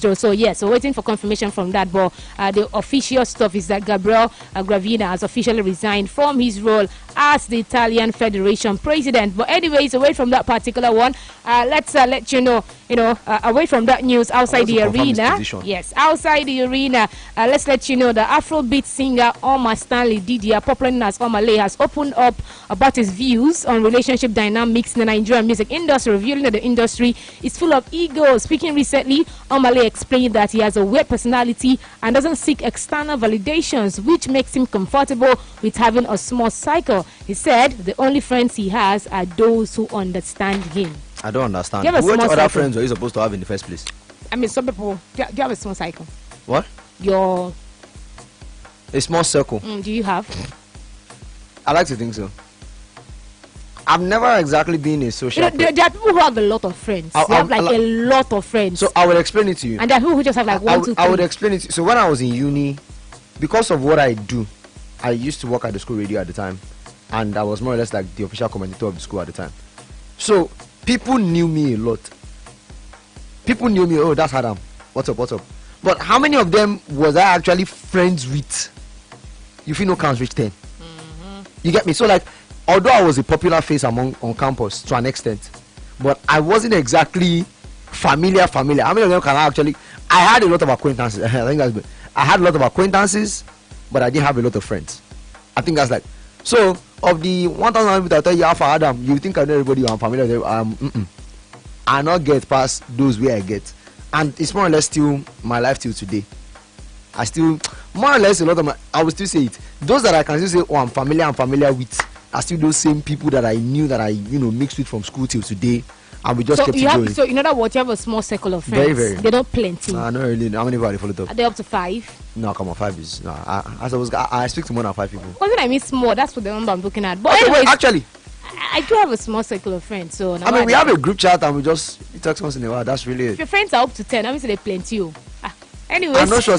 So yes, we're waiting for confirmation from that. But the official stuff is that Gabriel Gravina has officially resigned from his role as the Italian Federation president. But anyways, away from that particular one, let's let you know, away from that news, outside the arena. Yes, outside the arena, let's let you know the Afrobeat singer Omar Stanley Didier, popular known as Omale, has opened up about his views on relationship dynamics in the Nigerian music industry, revealing that the industry is full of ego. Speaking recently, Omale explained that he has a weird personality and doesn't seek external validations, which makes him comfortable with having a small cycle. He said the only friends he has are those who understand him. I don't understand. Which other friends are you supposed to have in the first place? I mean, some people, do you have a small cycle? What? A small circle. Do you have? I like to think so. I've never exactly been a social. There are people who have a lot of friends. They have like a lot of friends. So I will explain it to you. And there are people who just have like one, two, three. I would explain it. So when I was in uni, because of what I do, I used to work at the school radio at the time, and I was more or less like the official commentator of the school at the time. So people knew me a lot. People knew me. Oh, that's Adam. What's up? What's up? But how many of them was I actually friends with? You feel no counts reach 10. You get me? So like, although I was a popular face on campus to an extent, but I wasn't exactly familiar. How many of them can I actually? I had a lot of acquaintances. I think that's good. I had a lot of acquaintances, but I didn't have a lot of friends. I think that's like, so of the 1,000 people that tell you Alpha Adam, you think I know everybody, I'm familiar with them. I not get past those where I get, and it's more or less still my life till today. I still more or less a lot of I will still say it. Those that I can still say, oh, I'm familiar with, are still those same people that I knew, that I mixed with from school till today, and we just kept it going. So in other words, you have a small circle of friends. Very. They're not plenty. Not really. How many people are they followed up? Are they up to 5? No, come on, 5 is no. I speak to more than 5 people. Wasn't I mean small? That's what the number I'm looking at. But okay, anyways, actually, I do have a small circle of friends. So I mean, we have a group chat and we talk once in a while. That's really it. If your friends are up to 10, I mean, say they plenty. Anyways, I'm not sure.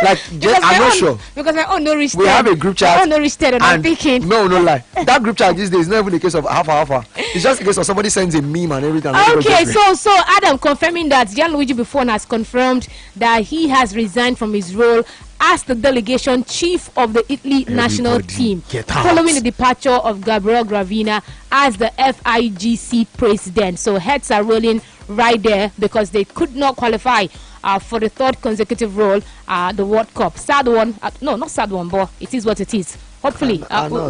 Like, I'm not sure. Because my own no reach 10. We have a group chat. My own no reach 10, and I'm thinking. No lie. That group chat these days is not even a case of alpha. It's just a case of somebody sends a meme and everything. Okay, so Adam confirming that Gianluigi Buffon has confirmed that he has resigned from his role as the delegation chief of the Italy national team, following the departure of Gabriel Gravina as the FIGC president. So heads are rolling right there because they could not qualify for the third consecutive role, the World Cup. Sad one, no, not sad one, but it is what it is. Hopefully,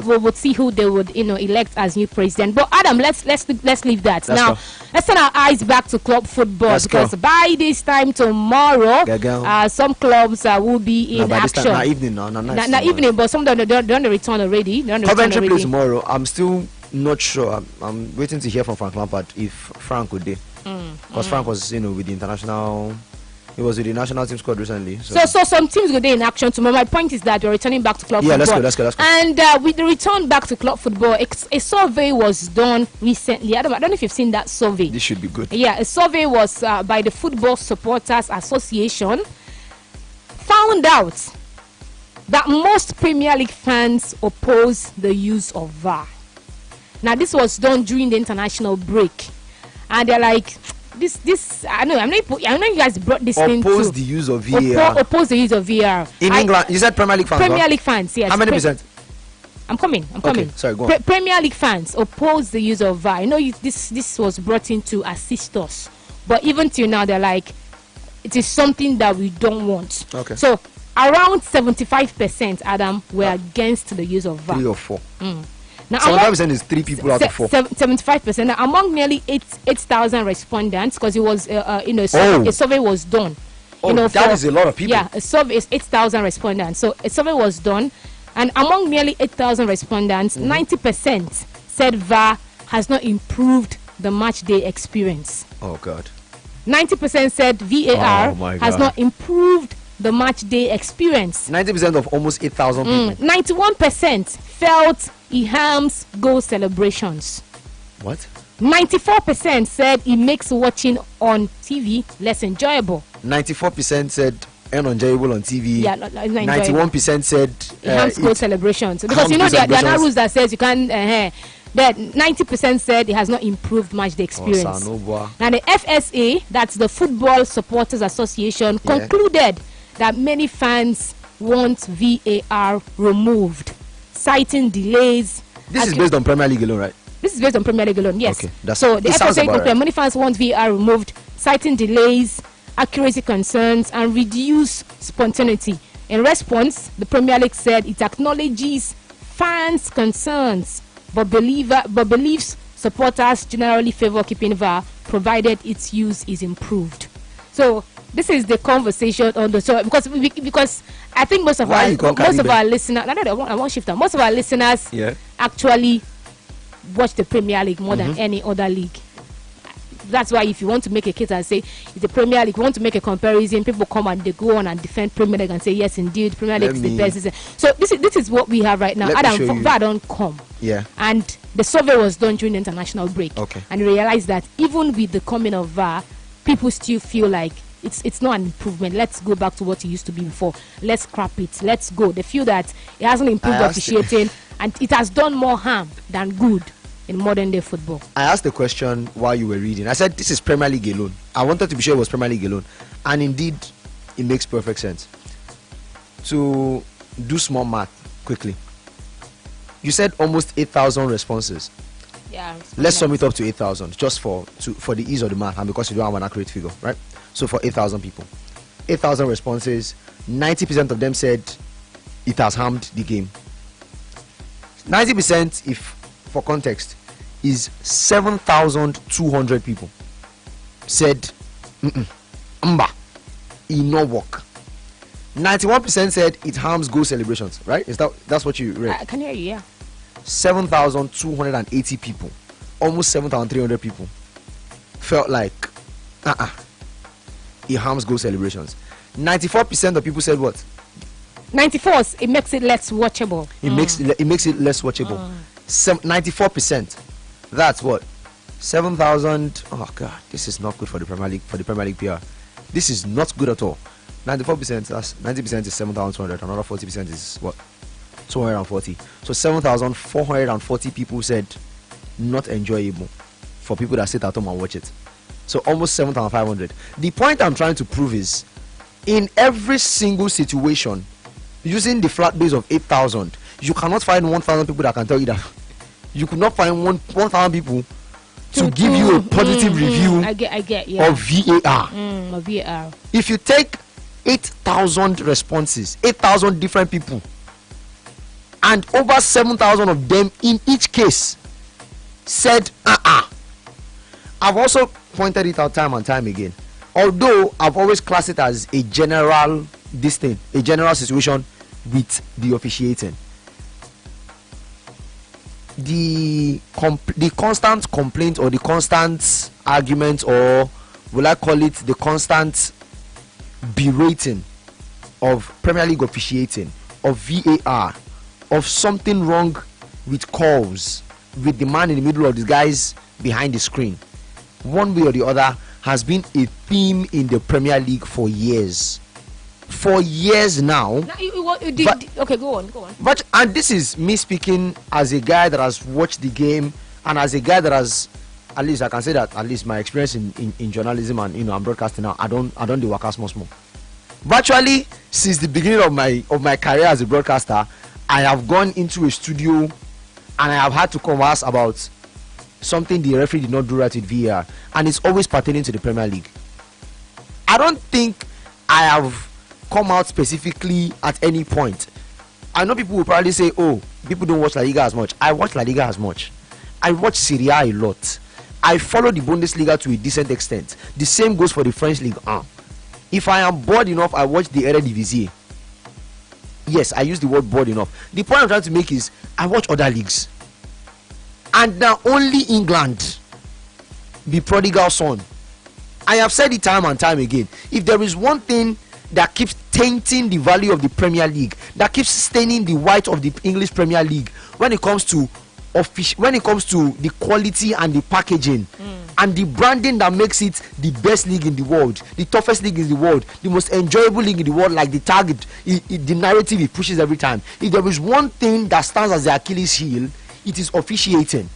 we would see who they would, elect as new president. But Adam, let's leave that. Let's turn our eyes back to club football, because by this time tomorrow, some clubs will be in action. Not evening, not evening, but some of them they're on the return already. Coventry plays tomorrow. I'm still not sure. I'm waiting to hear from Frank Lampard if Frank would do, because Frank was, with the international. He was with the national team squad recently. So some teams go there in action tomorrow. My point is that we're returning back to club football. Let's go. And with the return back to club football, a survey was done recently. I don't know if you've seen that survey. This should be good. Yeah, a survey was by the Football Supporters Association. Found out that most Premier League fans oppose the use of VAR. Now, this was done during the international break. And they're like, this I know you guys brought this thing to oppose the use of VAR. Oppose the use of VAR in England. You said Premier League fans. Premier League fans, yes. How many percent? I'm coming. Okay, sorry, go on. Premier League fans oppose the use of VAR. I know this was brought in to assist us, but even till now they're like, it is something that we don't want. Okay. So around 75%, Adam, were against the use of VAR. 3 or 4. Now, 75% is 3 people out of 4. 75%. Now, among nearly 8,000 respondents, because it was a survey was done. That is a lot of people. Yeah, a survey is 8,000 respondents. So a survey was done, and among nearly 8,000 respondents, 90% said VAR has not improved the match day experience. Oh God. 90% said VAR has not improved the match day experience. 90% of almost 8,000 people. 91% felt it harms goal celebrations. What? 94% said it makes watching on TV less enjoyable. 94% said unenjoyable on TV. Yeah, 91% said it harms goal celebrations. Because there are now rules that says you can't that 90% said it has not improved match the experience. Now the FSA, that's the Football Supporters Association, concluded that many fans want VAR removed, citing delays. This is based on Premier League alone, right? This is based on Premier League alone, yes. Okay, so the FSA concluded many fans want VAR removed, citing delays, accuracy concerns, and reduced spontaneity. In response, the Premier League said it acknowledges fans' concerns, but believes supporters generally favor keeping VAR provided its use is improved. So this is the conversation on the show, because I think most of our listeners, I won't shift. Most of our listeners actually watch the Premier League more than any other league. That's why if you want to make a case and say it's the Premier League, you want to make a comparison, people come and they go on and defend Premier League and say yes, indeed, Premier League is the best. So this is what we have right now. VAR don't come. Yeah. And the survey was done during the international break. Okay. And we realized that even with the coming of VAR, people still feel like it's not an improvement. Let's go back to what it used to be before. Let's scrap it. Let's go. They feel that it hasn't improved officiating and it has done more harm than good in modern day football. I asked the question while you were reading. I said this is Premier League alone. I wanted to be sure it was Premier League alone, and indeed it makes perfect sense. To do small math quickly, you said almost 8,000 responses. Yeah. Let's sum it up to 8,000 just for the ease of the math and because you don't have an accurate figure, right? So for 8,000 people, 8,000 responses, 90% of them said it has harmed the game. 90%, if for context, is 7,200 people said it no work. 91% said it harms goal celebrations, right? That's what you read? I can hear you, yeah. 7,280 people, almost 7,300 people felt like it harms goal celebrations. 94% of people said what? 94, it makes it less watchable. It makes it less watchable. 94%. That's what? 7,000. Oh God, this is not good for the Premier League. For the Premier League PR, this is not good at all. 94%. That's 90% is 7,200. Another 40% is what? 240. So 7,440 people said not enjoyable for people that sit at home and watch it. So almost 7,500. The point I'm trying to prove is, in every single situation, using the flat base of 8,000, you cannot find 1,000 people that can tell you that. You could not find 1,000 people to give you a positive review of VAR. Of VAR. If you take 8,000 responses, 8,000 different people, and over 7,000 of them in each case said I've also pointed it out time and time again. Although I've always classed it as a general situation with the officiating. The constant complaint or the constant argument, or will I call it the constant berating of Premier League officiating, of VAR, of something wrong with calls, with the man in the middle of the guys behind the screen, one way or the other, has been a theme in the Premier League for years. For years now. Okay, go on. But and this is me speaking as a guy that has watched the game, and as a guy that has, at least I can say that at least my experience in journalism and I'm broadcasting now, I don't do work as much more. Virtually since the beginning of my career as a broadcaster, I have gone into a studio and I have had to converse about something the referee did not do right with VAR, and it's always pertaining to the Premier League. I don't think I have come out specifically at any point. I know people will probably say, oh, people don't watch La Liga as much. I watch La Liga as much. I watch Serie A lot. I follow the Bundesliga to a decent extent. The same goes for the French League 1. If I am bored enough, I watch the Eredivisie. Yes, I use the word bored enough. The point I'm trying to make is I watch other leagues. And now only England be prodigal son. I have said it time and time again. If there is one thing that keeps tainting the value of the Premier League, that keeps staining the white of the English Premier League when it comes to the quality and the packaging and the branding that makes it the best league in the world, the toughest league in the world, the most enjoyable league in the world, like the target, the narrative it pushes every time. If there is one thing that stands as the Achilles heel, it is officiating.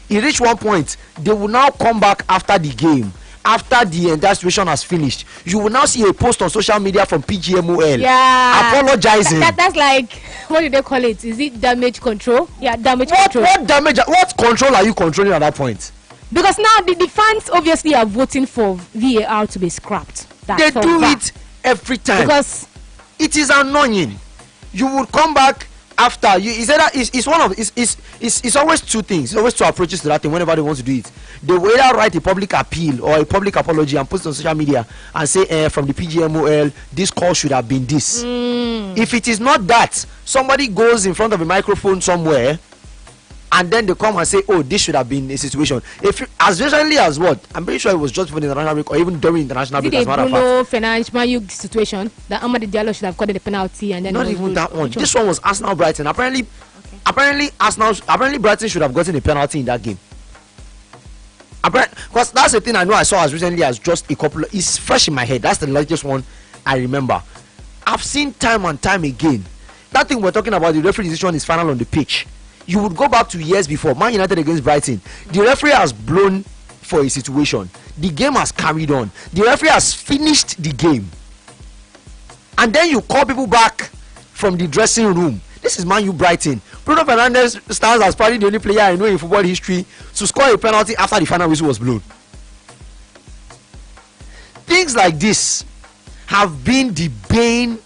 it reached one point they will now come back after the game, after the entire situation has finished. You will now see a post on social media from PGMOL apologizing. That's like, what do they call it? Is it damage control? Yeah, damage control. What control are you controlling at that point? Because now the fans obviously are voting for VAR to be scrapped. They do it every time because it is annoying. You will come back after you. It's always two things. It's always two approaches to that thing. Whenever they want to do it, they will either write a public appeal or a public apology and post it on social media and say, from the PGMOL, this call should have been this. If it is not that, somebody goes in front of a microphone somewhere and then they come and say, oh, this should have been a situation. If as recently as what, I'm pretty sure it was just for the international break or even during international break. As a matter of fact, Fernandes situation that Amadi Diallo should have gotten the penalty and then not even that one. This one was Arsenal Brighton. Apparently Brighton should have gotten a penalty in that game. Because that's the thing I know I saw as recently as just a couple. It's fresh in my head. That's the latest one I remember. I've seen time and time again. That thing we're talking about, the referee decision is final on the pitch. You would go back to years before, Man United against Brighton. The referee has blown for a situation. The game has carried on. The referee has finished the game. And then you call people back from the dressing room. This is Man U Brighton. Bruno Fernandes stands as probably the only player I know in football history to score a penalty after the final whistle was blown. Things like this have been the bane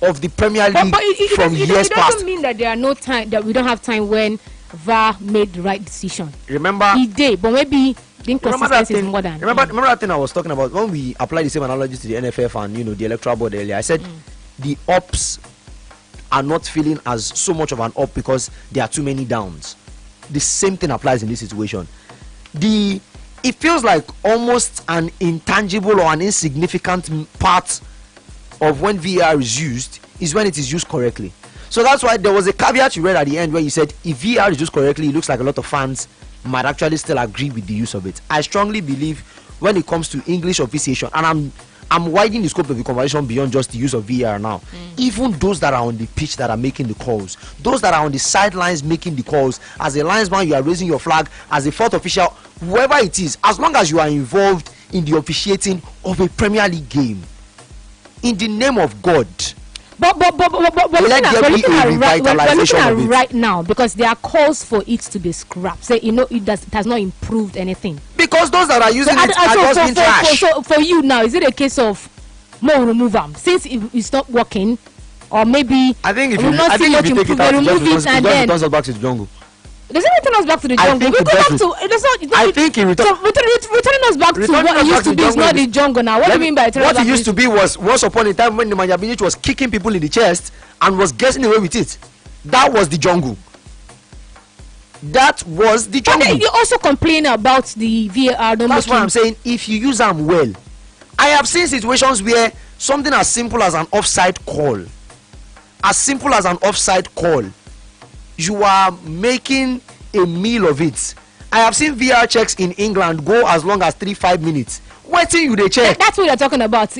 of the Premier League from years past. It doesn't mean that there are no time, that we don't have time when VAR made the right decision. Remember, he did, but maybe the inconsistency is more than. Remember that thing I was talking about when we applied the same analogy to the NFF and the electoral board earlier. I said the ups are not feeling as so much of an up because there are too many downs. The same thing applies in this situation. It feels like almost an intangible or an insignificant part of when VAR is used is when it is used correctly. So that's why there was a caveat you read at the end where you said if VAR is used correctly, it looks like a lot of fans might actually still agree with the use of it. I strongly believe when it comes to English officiation, and I'm widening the scope of the conversation beyond just the use of VAR now. Even those that are on the pitch that are making the calls, those that are on the sidelines making the calls, as a linesman you are raising your flag, as a fourth official, whoever it is, as long as you are involved in the officiating of a Premier League game, in the name of God, we're looking at right now because there are calls for it to be scrapped. Say it has not improved anything. Because those that are using it are just being trash. So for you now, is it a case of more remove them since it's not working, or maybe I think if you take it out, remove it and then turns us back to the jungle. Does it return us back to the jungle? We go back to returning us back to what it used to be. Is not the jungle now. What do you mean by returning us back? What it used to be was once upon a time when Nemanja Binic was kicking people in the chest and was getting away with it. That was the jungle. That was the jungle. And you also complain about the VAR. That's why I'm saying if you use them well. I have seen situations where something as simple as an offside call, you are making a meal of it. I have seen VR checks in England go as long as 3-5 minutes. What thing you they check? That's what you're talking about.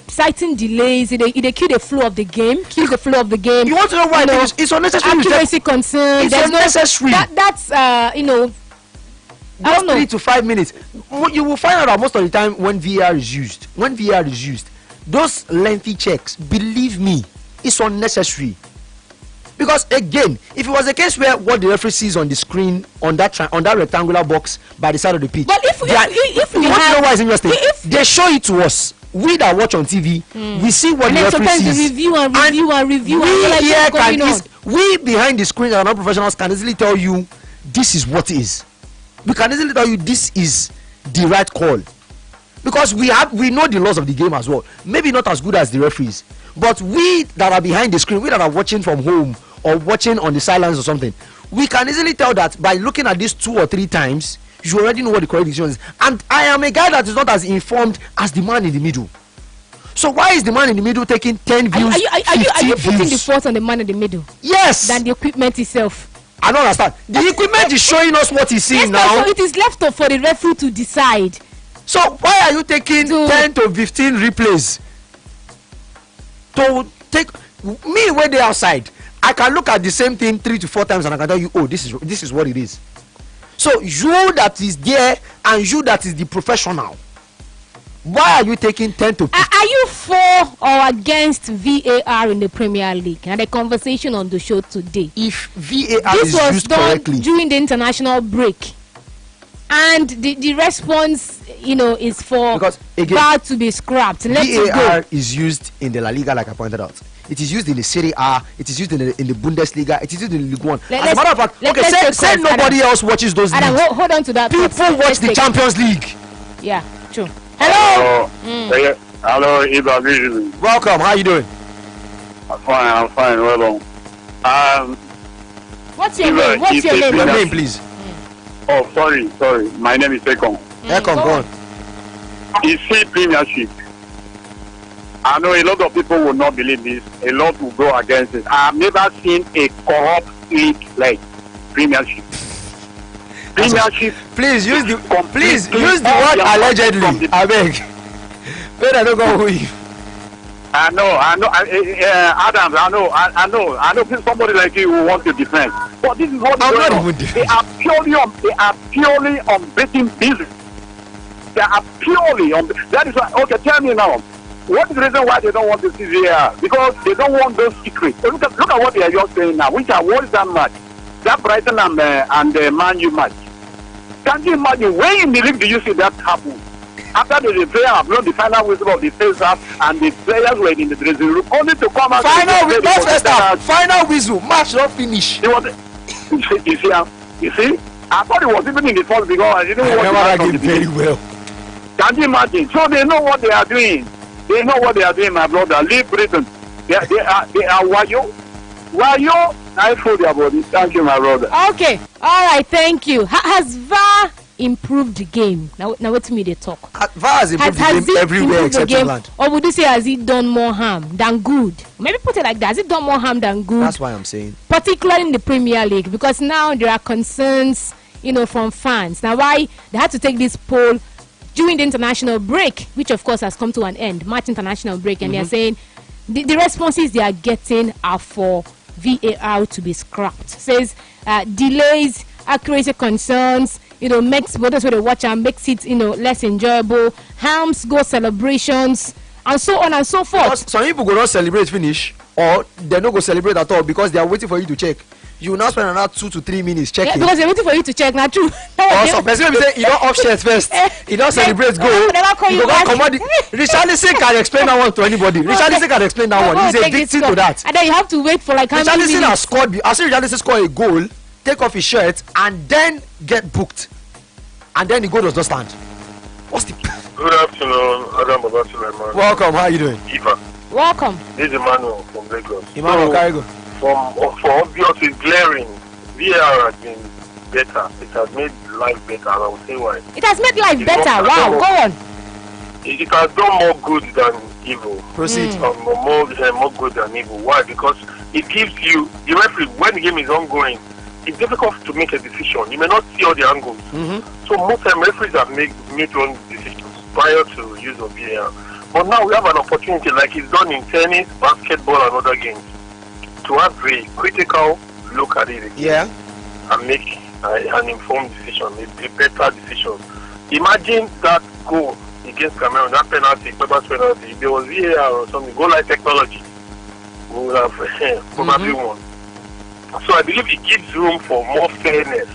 Citing delays, they kill the flow of the game. You want to know why? It's unnecessary. Accuracy concern. It's unnecessary. That's I don't know. 3 to 5 minutes. You will find out that most of the time when VR is used, those lengthy checks, believe me, it's unnecessary. Because again, if it was a case where what the referee sees on the screen on that rectangular box by the side of the pitch, but if we know why it's interesting, they show it to us. We that watch on TV, we see what the referee sees. They review and review. We behind the screen that are not professionals can easily tell you this is what it is. We can easily tell you this is the right call, because we know the laws of the game as well. Maybe not as good as the referees, but we that are behind the screen, we that are watching from home or watching on the sidelines or something, we can easily tell that by looking at this 2 or 3 times, you already know what the correct decision is. And I am a guy that is not as informed as the man in the middle. So why is the man in the middle taking 10 views? Are you putting the fault on the man in the middle? Yes. Than the equipment itself. I don't understand. The equipment is showing us what he's seeing now. So it is left up for the referee to decide. So why are you taking 10 to 15 replays? To take me when they outside, I can look at the same thing 3 to 4 times and I can tell you, oh, this is what it is. So So you that is there and you that is the professional, why are you taking 10 to 15? Are you for or against VAR in the Premier League? And the conversation on the show today. If VAR This is was used done correctly, during the international break, and the response, is for Because, again, VAR to be scrapped. Let it VAR go. is used in the La Liga, like I pointed out. It is used in the Serie A. It is used in the Bundesliga. It is used in the League One. As a matter of fact, let's okay, take say calls, nobody Adam. else watches those Adam, leagues. hold on to that. People thought. watch Let's the take- Champions League. Yeah, true. Hello. Hello, Iba. Welcome. How you doing? I'm fine. Well done. What's your Iba, name? What's if your they name? Your Yeah. name, please. Oh, sorry. My name is Ekon. Come go on. You see Premiership. I know a lot of people will not believe this. A lot will go against it. I've never seen a corrupt league like Premiership. Premiership. Please use the Completely word all their from allegedly. the- I beg. Wait, I don't go with you. I know. Adams, I know. Somebody like you will want to defend, but this is what I'm is not going on. even They are purely on betting business. They are purely on. That is why. Okay, tell me now. What is the reason why they don't want to see VAR? Because they don't want those secrets. So look at what they are just saying now. What is that match? That Brighton and Man U match. Can you imagine when in the league do you see that happen? After the player have blown the final whistle of the first half and the players were in the dressing room, only to come out. Final whistle. Match not finish. They was, you see, I thought it was even in the first because I didn't I watch remember that from game the very beginning. well. Can you imagine? So they know what they are doing. They know what they are doing, my brother. Leave Britain. They are wayo. Wayo, I feel their body. Thank you, my brother. Okay. All right. Thank you. Has VAR improved the game? Now wait me they talk. VAR has improved the game everywhere except England. Or would you say has it done more harm than good? Maybe put it like that. Has it done more harm than good? That's why I'm saying. Particularly in the Premier League, because now there are concerns, from fans. Now, why they had to take this poll during the international break, which of course has come to an end, March international break, and they're saying the responses they are getting are for VAR to be scrapped. Says delays, accuracy concerns, makes voters when they watch and makes it, less enjoyable, harms goal celebrations, and so on and so forth. Because some people go not celebrate finish, or they don't go celebrate at all because they are waiting for you to check. You will now spend another 2 to 3 minutes checking. Yeah, because they're waiting for you to check. Not true. Or some person will say, you don't off shirt first. You don't celebrate, go. You go come on. Richarlison can explain that one to anybody. Richarlison can explain that one. He's a victim to that. And then you have to wait for like how many Richarlison minutes? has scored. I see Richarlison score a goal, take off his shirt, and then get booked. And then the goal does not stand. What's the... Good afternoon, Adam Babasuleman. Welcome, how are you doing? Eva, Welcome. this is Emmanuel from Lagos. Emmanuel, carry go. For obvious, it's glaring. VAR has been better. It has made life better, and I will say why. It has made life It's better. not- Wow, go on. It has done more good than evil. Proceed. More good than evil. Why? Because it gives you the referee when the game is ongoing. It's difficult to make a decision. You may not see all the angles. So most time referees have made wrong decisions prior to use of VAR. But now we have an opportunity, like it's done in tennis, basketball, and other games, to have a critical look at it again Yeah. and make an informed decision, a better decision. Imagine that goal against Cameroon, that penalty, Pepe's penalty. If there was VAR or something, goal like technology, we would have probably won. So I believe it gives room for more fairness.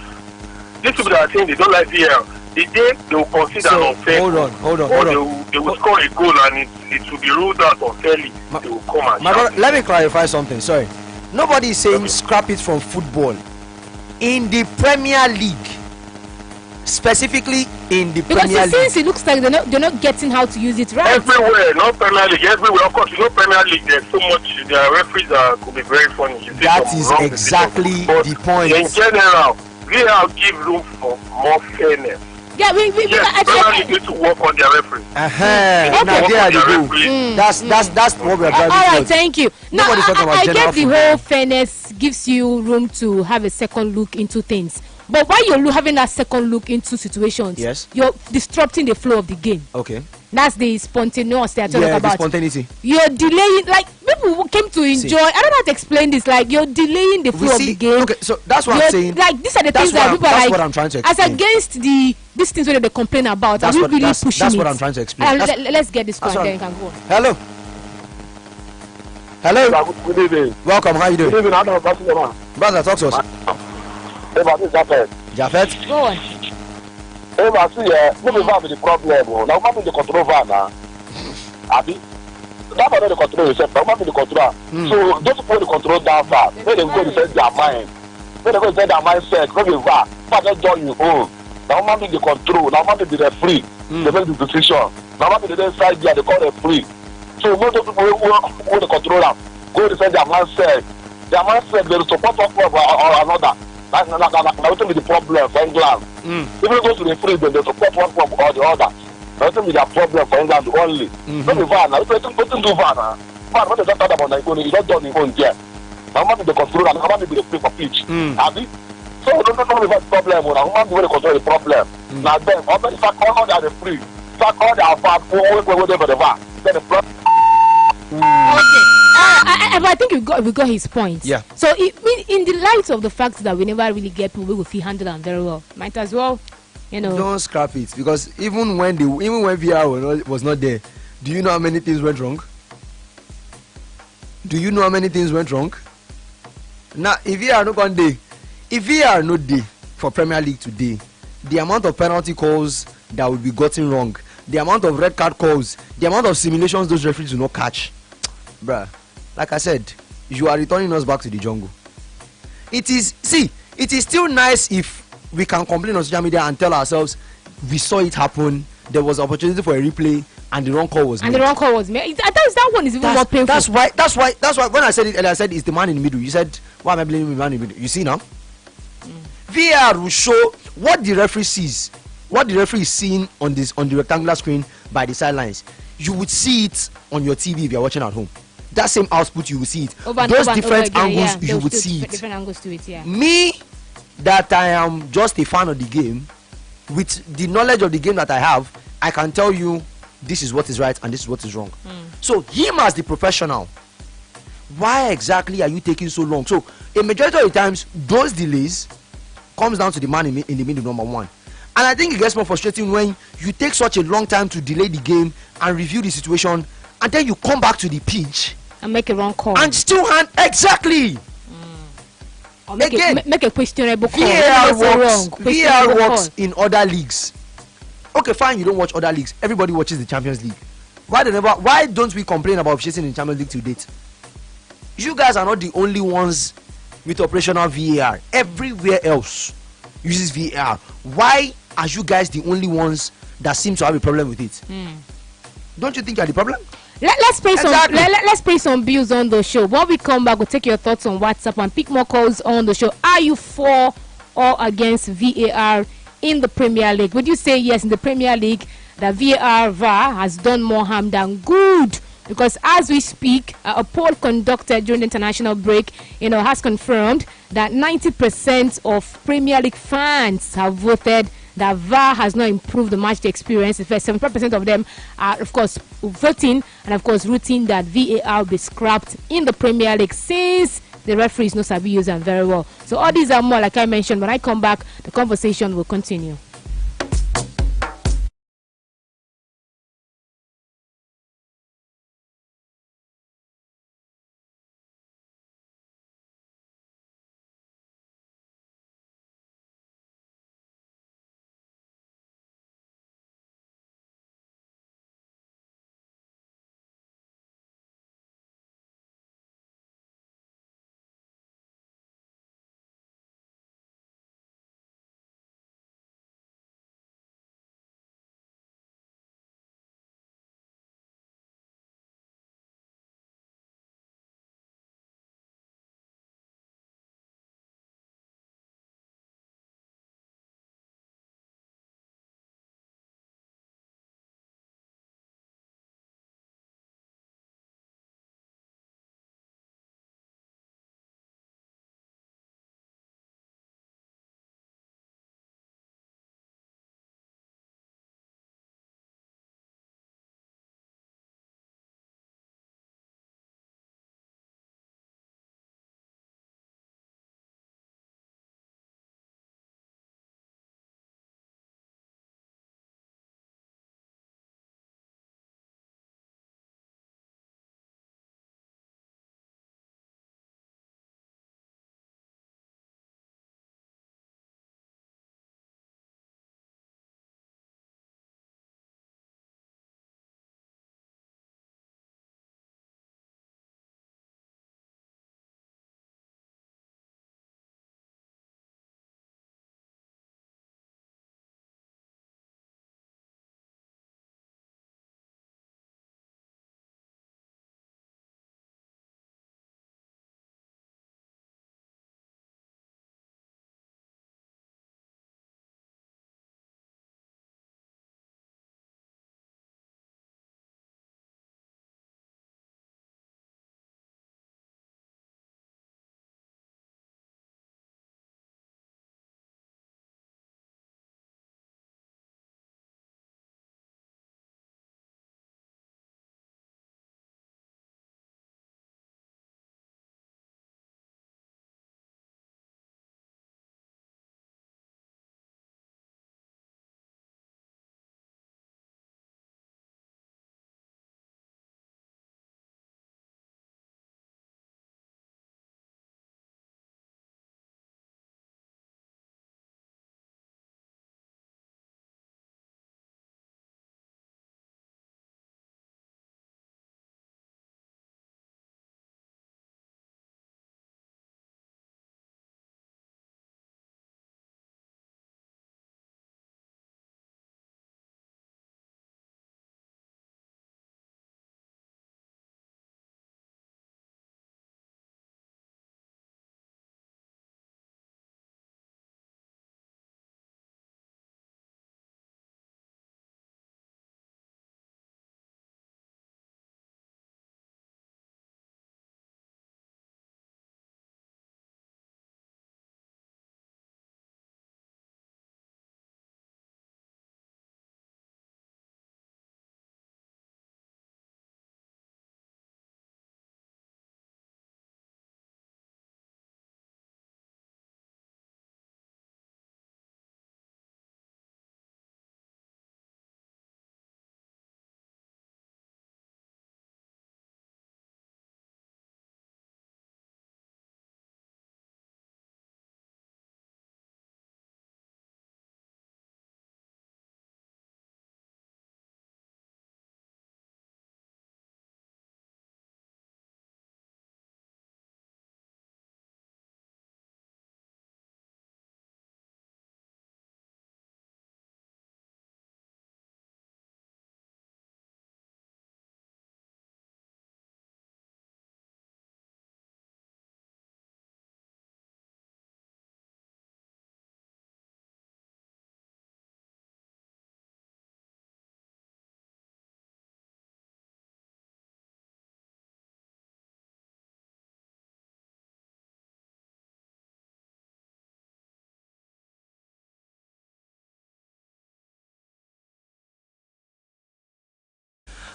These people that are saying they don't like VAR, the day they will consider So, unfair, hold on. they will score a goal and it will be ruled out unfairly. They will come and My shout. brother, let me clarify something. Sorry. Nobody is saying scrap it from football. In the Premier League, specifically in the Because Premier League. since it looks like they're not getting how to use it right. Everywhere, not Premier League, everywhere. Of course, Premier League, there's so much, the referees could be very funny. You see That some is wrong exactly decisions. But the point. In general, VAR give room for more fairness. Yeah, we Yes, Premier League need to work on their referees. Now Work there on you their go. referees. That's what we're all driving right, towards. thank you. No, Nobody's talking about I general get the football. whole fairness gives you room to have a second look into things. But while you're having that second look into situations, Yes. you're disrupting the flow of the game. Okay. That's the spontaneous they're talking Yeah, the about. spontaneity. You're delaying, like, people came to enjoy. I don't know how to explain this. Like, you're delaying the flow of the game. Okay, so that's what I'm saying. Like, these are the That's things that people are that's like. what I'm trying to As explain. against these things that they complain about, That's are we what- really that's- pushing that's it? what I'm trying to explain. Let's get this that's going, what then you I'm- can go on. Hello. Hello. Good evening. Welcome. How you Good doing? evening. I don't know man. Brother, talk to us. Hey, man, this is happened. Jafet. Go on. Hey, man, see, no be van be the problem. Now, man, be the control van now. Abi, that man no dey control himself. Now, man be the controller. So those people dey control that van. Make them go defend their mind. Make them go defend their mindset. No be van. Man just join you own. Now, man be the control. Now, man be the referee. They make the decision. Now, man be the inside there. They call referee. So most of the people who dey control them go defend their mindset. Their mindset they support one club or another. That will be the problem for England. Even go to the free, they support one club or the other. That will be their problem for England only. Not the VAR. Now, if you do VAR, VAR, when they just talk about Nigeria, you don't do it on there. Now, man, be the controller. Now, man, be the free for pitch. Abi? So, don't be the problem. Now, man, be the control the problem. Now, then, already start all their free. Start all their VAR, wait for the VAR. Then the problem. Okay. But I think we got his point. Yeah. So in the light of the fact that we never really get people who feel handle them very well, might as well, Don't scrap it, because even when VR was not there, do you know how many things went wrong? Do you know how many things went wrong? Now, if VR no gone day, if VR no day for Premier League today, the amount of penalty calls that would be gotten wrong, the amount of red card calls, the amount of simulations those referees will not catch, bruh. Like I said, you are returning us back to the jungle. It is still nice if we can complain on social media and tell ourselves we saw it happen, there was opportunity for a replay, and the wrong call was made. And the wrong call was made. That one is even more painful. That's why when I said it earlier, I said it's the man in the middle. You said, why am I blaming the man in the middle? You see now? VR will show what the referee sees, what the referee is seeing on the rectangular screen by the sidelines. You would see it on your TV if you're watching at home. That same output, you will see it. Those different angles, you would see it. Different angles to it, yeah. Me, that I am just a fan of the game, with the knowledge of the game that I have, I can tell you this is what is right and this is what is wrong. So him as the professional, why exactly are you taking so long? So a majority of the times, those delays comes down to the man in the middle, number one. And I think it gets more frustrating when you take such a long time to delay the game and review the situation, and then you come back to the pitch And make a wrong call. and still hand exactly. Or make a questionable call. VR works in other leagues. Okay, fine, you don't watch other leagues. Everybody watches the Champions League. Why don't we complain about officiating in the Champions League to date? You guys are not the only ones with operational VAR. Everywhere else uses VAR. Why are you guys the only ones that seem to have a problem with it? Don't you think you're the problem? Let's pay Exactly. let's pay some bills on the show. When we come back, we'll take your thoughts on WhatsApp and pick more calls on the show. Are you for or against VAR in the Premier League? Would you say yes in the Premier League that VAR has done more harm than good? Because as we speak, a poll conducted during the international break, has confirmed that 90% of Premier League fans have voted that VAR has not improved the match experience. In fact, 75% of them are, of course, voting and, of course, rooting that VAR will be scrapped in the Premier League since the referees know Sabi use them very well. So all these are more, like I mentioned. When I come back, the conversation will continue.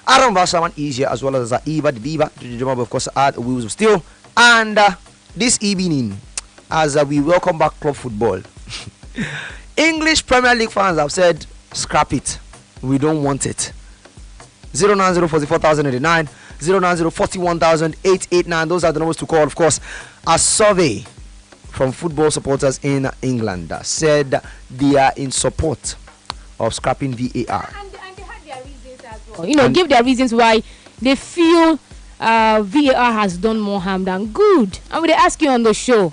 Adam Wasserman is here, as well as Eva the Diva, of course, at Wheels of Steel. And this evening, as we welcome back club football, English Premier League fans have said, scrap it. We don't want it. 09044,089, 09041,889. Those are the numbers to call. Of course, a survey from football supporters in England said they are in support of scrapping VAR. And they had their reasons as well. Give their reasons why they feel VAR has done more harm than good. And when they ask you on the show,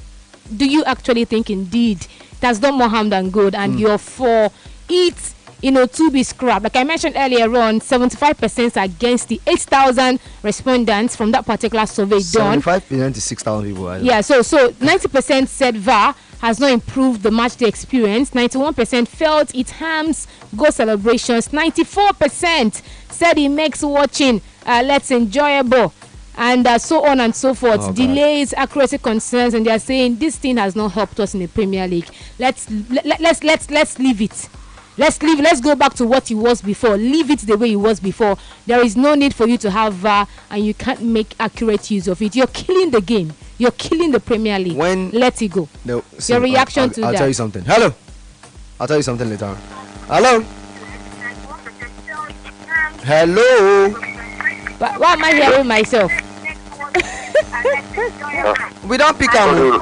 do you actually think indeed it has done more harm than good, and you're for it, to be scrapped? Like I mentioned earlier on, 75% against the 8,000 respondents from that particular survey done. 75% is 6,000 people. Yeah, so 90% said VAR has not improved the match day experience. 91% felt it harms goal celebrations. 94% said it makes watching less enjoyable, and so on and so forth. Delays, accuracy concerns, and they are saying this thing has not helped us in the Premier League. Let's leave it. Let's go back to what it was before. Leave it the way it was before. There is no need for you to have VAR, and you can't make accurate use of it. You're killing the game. You're killing the Premier League. Let it go. No, your reaction to that. I'll tell you something. Hello. I'll tell you something later on. Hello. Hello. But why am I hearing myself? We don't pick up. Brilliant,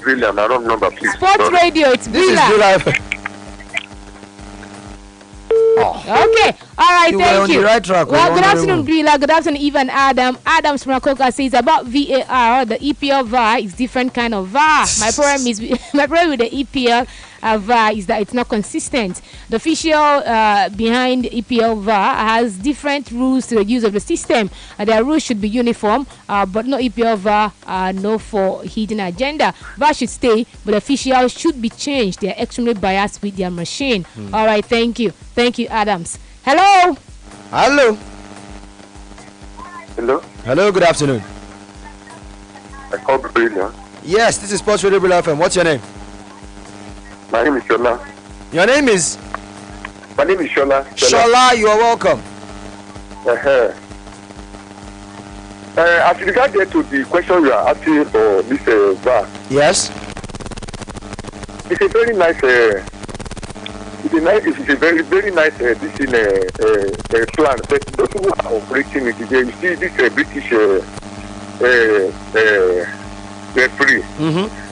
brilliant. I don't remember, please. Sports radio, it's This is Blue Life. Okay, all right, You thank were on you. the right track. Well, We good were afternoon, on the Brila. Good afternoon, Ivan Adam. Adams Murakoka says about VAR, the EPL VAR is different kind of VAR. My problem with the EPL VAR is that it's not consistent. The official behind EPL VAR has different rules to the use of the system. Their rules should be uniform, but no EPL VAR, no for hidden agenda. VAR should stay, but officials should be changed. They are extremely biased with their machine. All right, thank you. Thank you, Adams. Hello. Hello. Hello? Hello, good afternoon. I called Brilliant. Yes, this is Sports Radio Blue FM. What's your name? My name is Shola. Your name is? My name is Shola. Shola, you are welcome. As regards to the question you are asking for this VAR, Yes. it's a very nice, it's a very, very nice this in plan. But those who are operating it, you see this British referee,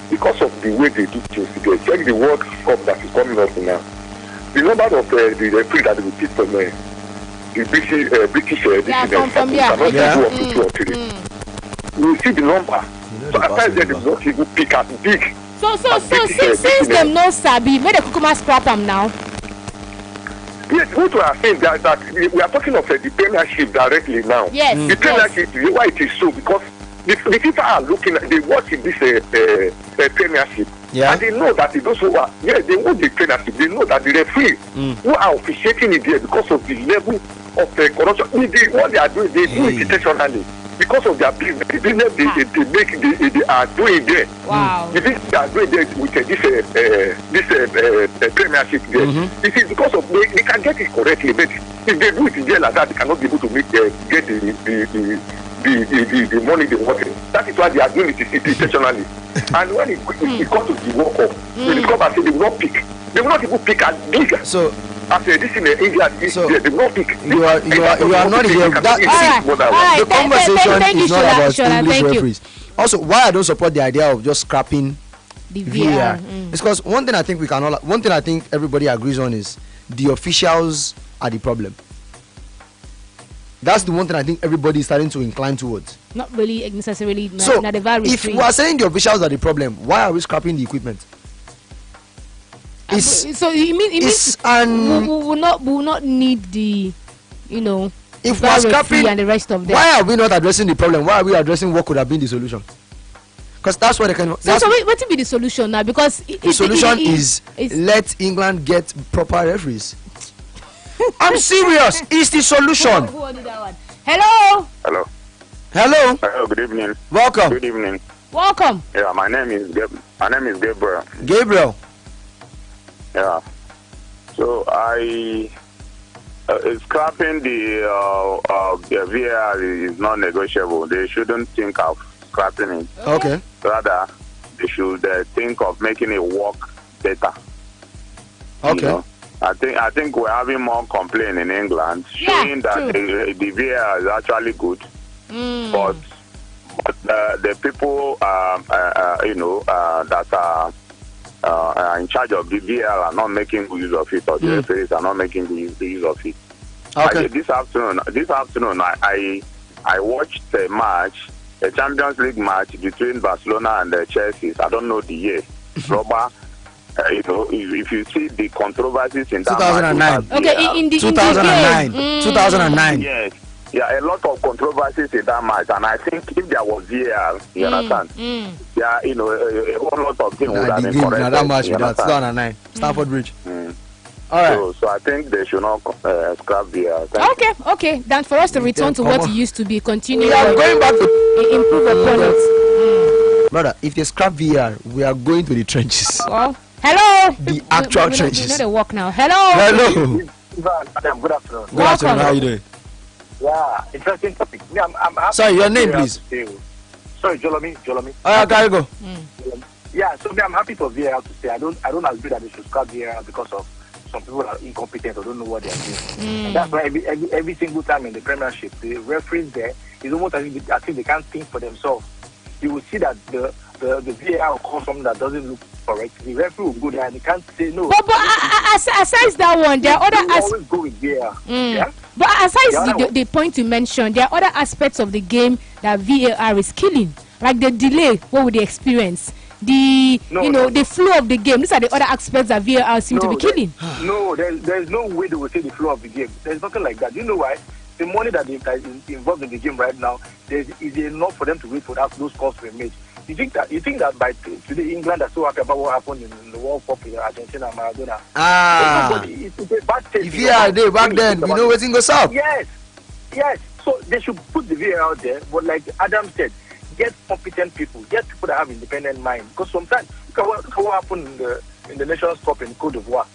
because of the way they do things, they check the World Cup that is coming up now. The number of the referee that will pick from the British from cannot go up to 2 or 3. You see the number. So at times they do not even pick as big. So since them no sabi, may the kukuma scrap them now. Yes, what we are saying that we are talking of the Premiership directly now. Yes. The Premiership, why it is so, because the people are looking at, they watching this Premiership. Yeah. And they know that those who are, they want the Premiership. They know that the referee who are officiating it there because of the level of corruption, what they are doing, they do it intentionally. Because of their business, the business they are doing there. Wow. The business they are doing there with this Premiership there. It is because of they can get it correctly, but if they do it in jail like that, they cannot be able to make get the money they want. That is why they are doing it intentionally. And when it comes to the World Cup, they discover they will not pick. They will not even pick as big. So after this in India, So, they will not pick. you are not here. Alright, The conversation thank you, is not Shola. about Shola, English thank you. referees. Also, why I don't support the idea of just scrapping The VAR VR. is because one thing I think everybody agrees on is the officials are the problem. That's the one thing I think everybody is starting to incline towards. Not really necessarily. So, not the VAR if referee. we are saying the officials are the problem, why are we scrapping the equipment? So it means we will not need the, if we are VAR referee scrapping, and the rest of them. why are we not addressing the problem? Why are we addressing what could have been the solution? Because that's what they can. So what will be the solution now? Because The solution is let England get proper referees. I'm serious. It's the solution. Who ordered that one? Hello. Hello. Hello. Hello. Good evening. Welcome. Good evening. Welcome. Yeah, my name is Gabriel. Gabriel. Yeah. So I scrapping the VAR is not negotiable. They shouldn't think of scrapping it. Okay. Rather, they should think of making it work better. Okay. You know? I think we're having more complaint in England, showing that the VAR is actually good, but the people that are in charge of the VAR are not making use of it, or the referees are not making the use of it. Okay. This afternoon, I watched a match, a Champions League match between Barcelona and Chelsea. I don't know the year. Robert, if you see the controversies in that 2009. match. Okay, in the 2009. 2009. Yes. Yeah, a lot of controversies in that match, and I think if there was VAR, you understand? Yeah, a whole lot of things would have been corrected. That match, 2009, Stamford Bridge. All right. So I think they should not scrap VAR. Okay. Then for us to return to what it used to be, continue. We are going back to improve upon it. Brother, if they scrap VAR, we are going to the trenches. Well, hello. The actual trenches. We know the walk now. Hello. Hello. Madam, good afternoon. Good afternoon. How are you doing? Yeah, interesting topic. I'm happy. Sorry, your name, please. Sorry, Jolomi. Oh, yeah, can you go? Yeah, so I'm happy for VAR to say I don't agree that they should scrap VAR because of some people are incompetent or don't know what they are doing. And that's why every single time in the Premiership, the referees there is almost as if they can't think for themselves. You will see that the VAR will call something that doesn't look correct. The referee will go there and he can't say no. But aside that one, there are other always go with VAR. Yeah? But aside the point you mentioned, there are other aspects of the game that VAR is killing, like the delay. What would they experience? The flow of the game. These are the other aspects that VAR seem to be killing. There's no way they will say the flow of the game. There's nothing like that. You know why? The money that is involved in the game right now, is enough for them to wait for those calls to be made. You think that by today England are so happy about what happened in the World Cup with Argentina and Maradona? It's a bad taste. If VAR there back then, we know what's in goes up. Yes. So they should put the VAR out there, but like Adam said, get competent people, get people that have independent mind. Because sometimes look at what happened in the Nations Cup in Cote d'Ivoire.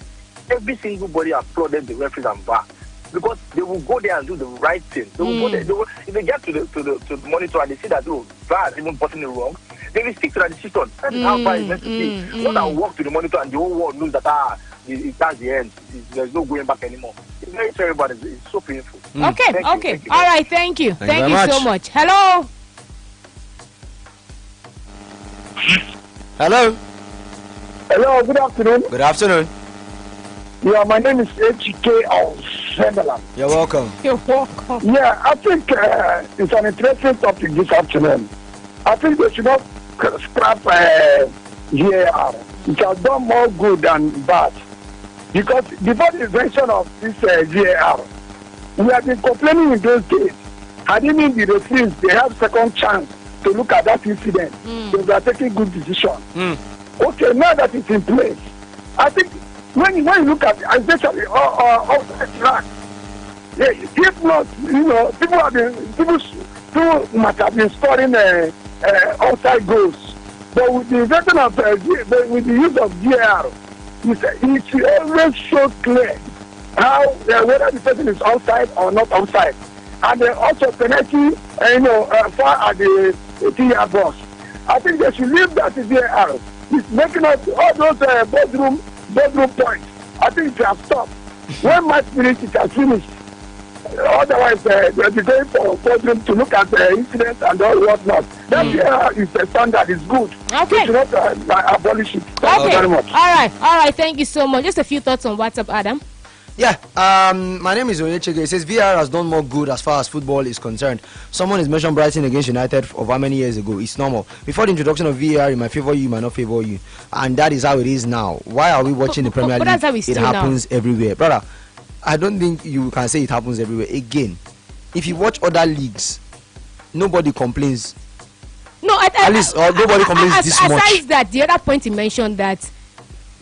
Every single body applauded the referees and VAR. Because they will go there and do the right thing. They will go there. If they get to the monitor and they see that VAR is even putting it wrong, they will stick to that decision. That is how VAR is meant to be. Not that walk to the monitor and the whole world knows that that's the end. There's no going back anymore. It's very terrible. It's so painful. Okay. Thank you. All right. Thank you. Thank you so much. Hello. Hello. Good afternoon. Good afternoon. Yeah, my name is HK of Semeland. You're welcome. Yeah, I think it's an interesting topic this afternoon. I think they should not scrap VAR. It has done more good than bad. Because before the invention of this VAR, we have been complaining in those days. Had it been the referees, they have second chance to look at that incident. So they are taking good decision. Okay, now that it's in place, I think when you look at especially outside track, if not, people must have been scoring outside goals. But with the invention of with the use of VAR, it's always so clear how whether the person is outside or not outside, and also penalty, far at the 3-yard box. I think they should leave that VAR. It's making us all those bedroom points. I think it has stopped. When match finish, it has finished. Otherwise, they'll be going for bedroom to look at the incidents and all whatnot. That is the standard. It's good. Okay. We should not abolish it. Thank you very much. All right. Thank you so much. Just a few thoughts on WhatsApp, Adam. Yeah, my name is Onyechege. It says VAR has done more good as far as football is concerned. Someone has mentioned Brighton against United of how many years ago. It's normal. Before the introduction of VAR, it might favor you, it might not favor you. And that is how it is now. Why are we watching the Premier League? That's how it happens everywhere. Brother, I don't think you can say it happens everywhere. Again, if you watch other leagues, nobody complains. No, at least nobody complains this much. Aside that, the other point you mentioned that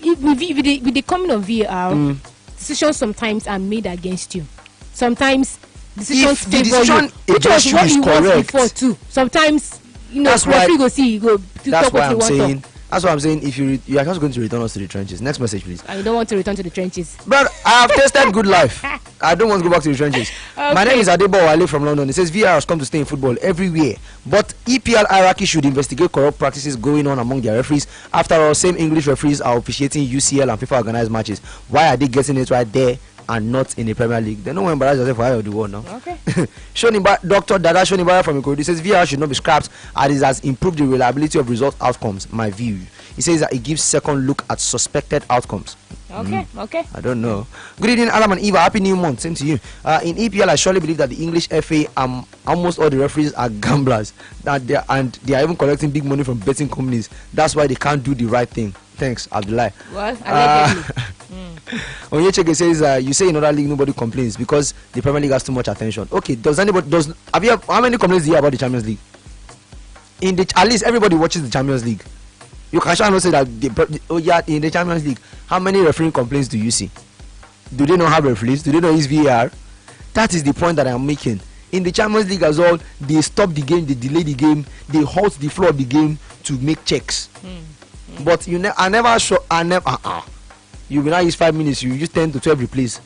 with the coming of VAR, decisions sometimes are made against you. Sometimes decisions favor you, which was what you was before too. Sometimes referee go see, you go to that's talk why what you I'm want saying to. That's what I'm saying. If you are just going to return us to the trenches. Next message, please. I don't want to return to the trenches. But I have tasted good life. I don't want to go back to the trenches. Okay. My name is Adebo. I live from London. It says VR has come to stay in football everywhere. But EPL hierarchy should investigate corrupt practices going on among their referees. After all, same English referees are officiating UCL and FIFA organized matches. Why are they getting it right there and not in the Premier League? They don't want to embarrass themselves for high of the world now. Okay. Dr. Dada Shonibara from Ikorodu says VR should not be scrapped as it has improved the reliability of result outcomes. My view. He says that it gives second look at suspected outcomes. Okay. I don't know. Good evening, Adam and Eva. Happy New Month. Same to you. In EPL, I surely believe that the English FA, almost all the referees are gamblers. They are even collecting big money from betting companies. That's why they can't do the right thing. Thanks, Abdullah. Well, allegedly. Onyecheke says, you say in other league nobody complains because the Premier League has too much attention. Okay, how many complaints do you have about the Champions League? At least everybody watches the Champions League. You can sure not say that in the Champions League, how many refereeing complaints do you see? Do they not have referees? Do they not use VAR? That is the point that I am making. In the Champions League as well, they stop the game, they delay the game, they halt the flow of the game to make checks. But you will not use 5 minutes, you use 10 to 12 replays.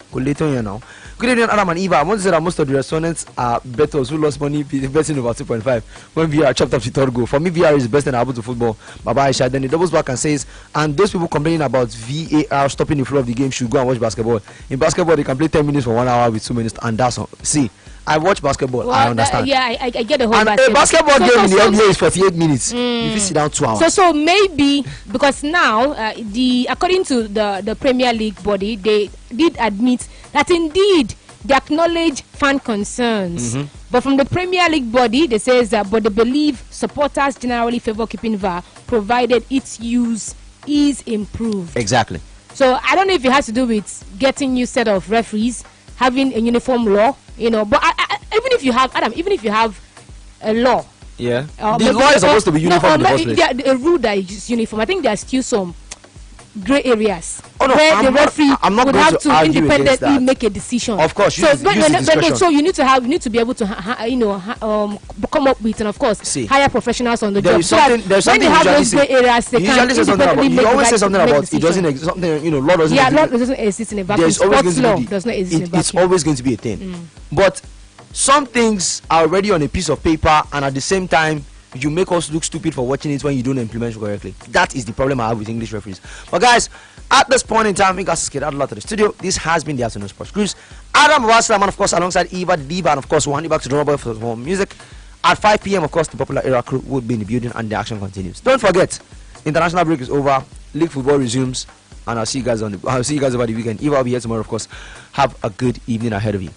Go later here now. Good evening, Adam and Eva. I want to say that most of the respondents are bettors who lost money betting over 2.5 when VR chopped up the third goal. For me, VR is the best thing that happened to football. Baba Aisha. Then he doubles back and says, and those people complaining about VAR stopping the flow of the game should go and watch basketball. In basketball, they can play 10 minutes for 1 hour with 2 minutes, and that's all. See, I watch basketball. Well, I understand. I get the whole and basketball. A basketball game in the NBA is 48 minutes. If you sit down 2 hours. So maybe because now according to the Premier League body, they did admit that indeed they acknowledge fan concerns. But from the Premier League body, they says that but they believe supporters generally favor keeping VAR provided its use is improved. Exactly. So I don't know if it has to do with getting new set of referees, having a uniform law, but even if you have a law, the law is supposed to be uniform in the first place. A rule that is uniform. I think there are still some gray areas where the referee would have to independently make a decision. Of course, so you need to be able to come up with and of course hire professionals on the job. So when they have those gray areas, they can independently make. You always say something about it doesn't exist. Law doesn't. Yeah, law doesn't exist in a vacuum. Sports law does not exist in a vacuum. It's always going to be a thing. But some things are already on a piece of paper, and at the same time, you make us look stupid for watching it when you don't implement it correctly. That is the problem I have with English referees. But guys, at this point in time, we got to get out a lot to the studio. This has been the Afternoon Sports Cruise. Adam Wasserman, and of course, alongside Eva Diva, and of course, we'll hand you back to Drummer Boy for more music. At 5 p.m., of course, the popular era crew will be in the building and the action continues. Don't forget, international break is over, league football resumes, and I'll see you guys over the weekend. Eva will be here tomorrow, of course. Have a good evening ahead of you.